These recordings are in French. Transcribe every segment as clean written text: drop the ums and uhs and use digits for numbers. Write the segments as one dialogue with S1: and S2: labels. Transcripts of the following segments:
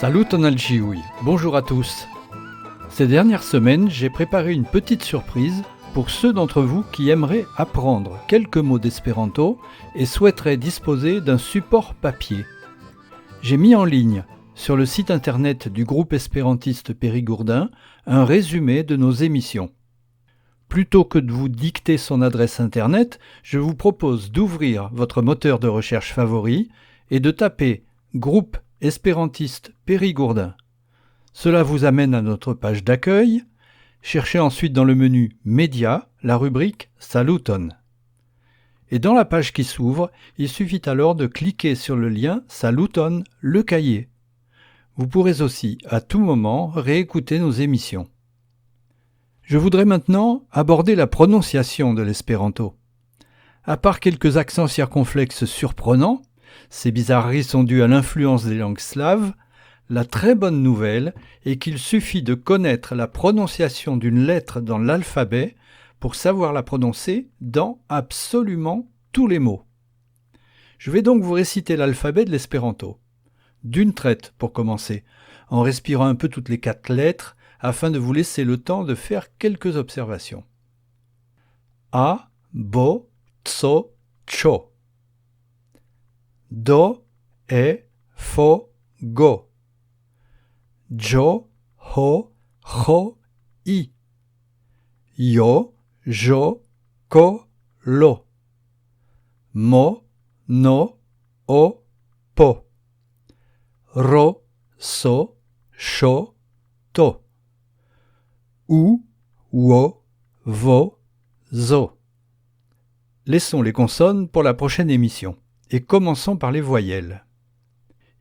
S1: Salut Tonaljiouï, bonjour à tous. Ces dernières semaines, j'ai préparé une petite surprise pour ceux d'entre vous qui aimeraient apprendre quelques mots d'espéranto et souhaiteraient disposer d'un support papier. J'ai mis en ligne, sur le site internet du groupe espérantiste Périgourdin, un résumé de nos émissions. Plutôt que de vous dicter son adresse internet, je vous propose d'ouvrir votre moteur de recherche favori et de taper « Groupe espérantiste Périgourdin ». Cela vous amène à notre page d'accueil. Cherchez ensuite dans le menu « Médias » la rubrique « Saluton ». Et dans la page qui s'ouvre, il suffit alors de cliquer sur le lien « Saluton, le cahier ». Vous pourrez aussi, à tout moment, réécouter nos émissions. Je voudrais maintenant aborder la prononciation de l'espéranto. À part quelques accents circonflexes surprenants, ces bizarreries sont dues à l'influence des langues slaves, la très bonne nouvelle est qu'il suffit de connaître la prononciation d'une lettre dans l'alphabet pour savoir la prononcer dans absolument tous les mots. Je vais donc vous réciter l'alphabet de l'espéranto. D'une traite pour commencer, en respirant un peu toutes les 4 lettres afin de vous laisser le temps de faire quelques observations. A, bo, tso, cho. Do, e, fo, go. Jo, ho, cho, i. Yo, jo, ko, lo. Mo, no, o, po. Ro, so, sho, to. Ou, wo, vo, zo. Laissons les consonnes pour la prochaine émission et commençons par les voyelles.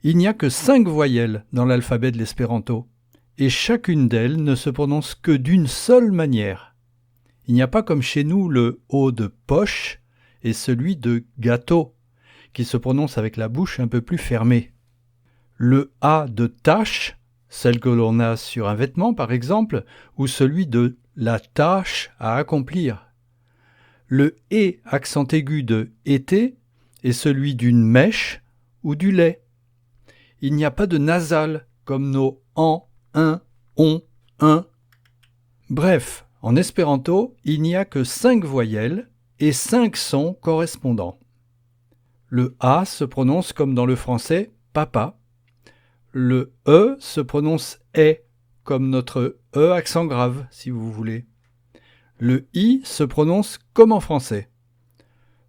S1: Il n'y a que 5 voyelles dans l'alphabet de l'espéranto et chacune d'elles ne se prononce que d'une seule manière. Il n'y a pas comme chez nous le O de poche et celui de gâteau qui se prononce avec la bouche un peu plus fermée. Le A de tâche, celle que l'on a sur un vêtement par exemple, ou celui de la tâche à accomplir. Le E accent aigu de été est celui d'une mèche ou du lait. Il n'y a pas de nasal comme nos en, un, on, un. Bref, en espéranto, il n'y a que 5 voyelles et 5 sons correspondants. Le A se prononce comme dans le français papa. Le E se prononce est, comme notre E accent grave, si vous voulez. Le I se prononce comme en français.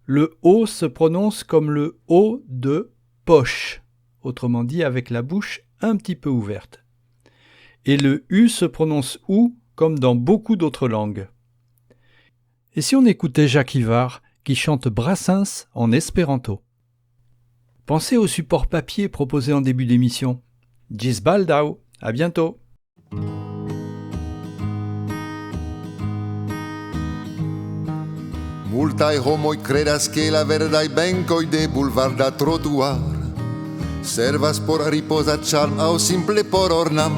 S1: Le O se prononce comme le O de poche, autrement dit avec la bouche un petit peu ouverte. Et le U se prononce OU, comme dans beaucoup d'autres langues. Et si on écoutait Jacques Ivard, qui chante Brassens en espéranto? Pensez au support papier proposé en début d'émission. Gis baldau, à bientôt.
S2: Multaj homoj kredas ke la verdaj benkoj de bulvarda trotuar servas por ripoza ĉarm aŭ simple por ornam.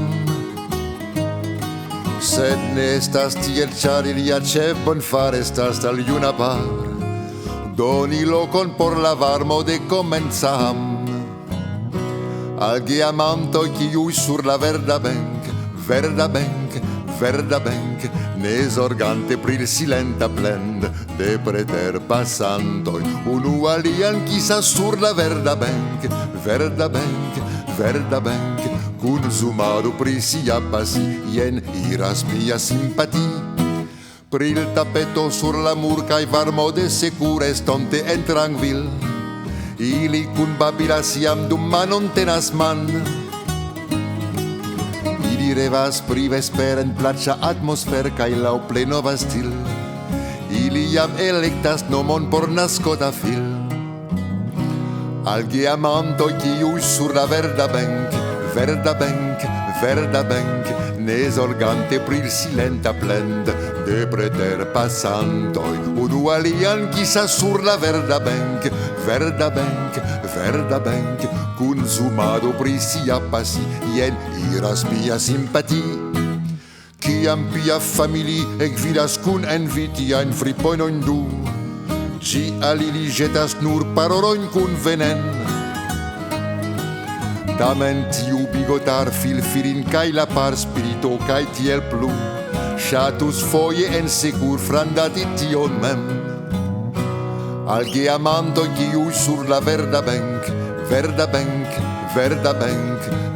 S2: Sed ne estas tiel, ĉar ilia ĉefbonfar estas al juna par doni lokon por la varmo de komencam. Al geamantoj kiuj sur la verda benk, ne zorgante pri silenta plend de preterpasantoj, unu alian kisas sur la verda benk, kun zumado pri sia pasi, jen iras mia simpati. Pri il tapeto sur la mur kaj varmo de sekure estonte en trankvil, ili kunbabilas jam dum manon tenas man. Ili revas pri vesperen plaĉa atmosfer kaj laŭ plenova stil. Ili jam elektas nomon por naskota fil. Al geamantoj kiuj sur la verda benk, ne zorgante pri silenta plend de preterpasantoj, unu alian kisas sur la verda benk, kun zumado pri sia pasi, jen iras mia simpati. Kiam pia famili ekvidas kun envitiajn fripojnojn du, ĝi al ili ĵetas nur parolojn kun venen. Tamen tiu bigotar filfirin kai la par spirito kai tiel plu Chatus foje en segur frandati tion mem Al geamando kiu sur la verda bank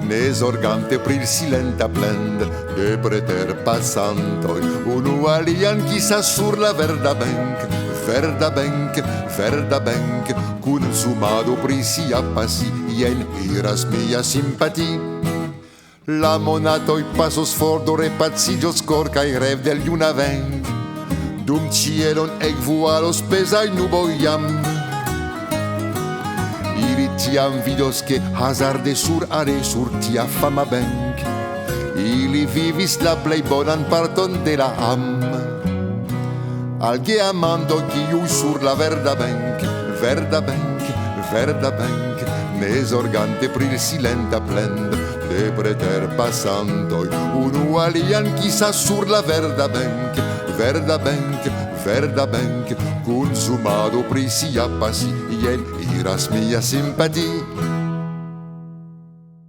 S2: Ne zorgante pril silenta plend De preter passantoi Unu alian chissà sur la verda bank Cun sumado prisia passi Ien iras mia simpati La monatoi pasos fordo repazzigios cor Cae rev del iuna venc Dum cielon ec vualos pesai nuboi jam Iri tiam vidos che hazarde sur tia fama bank Ili vivis la plei bonan parton de la am Al geamando chiu sur la verda bank Ne zorgante pril silenta plend De preter passantoi Unu alian chissà sur la verda bank Cun sumado prisia passi Ien iras mia simpati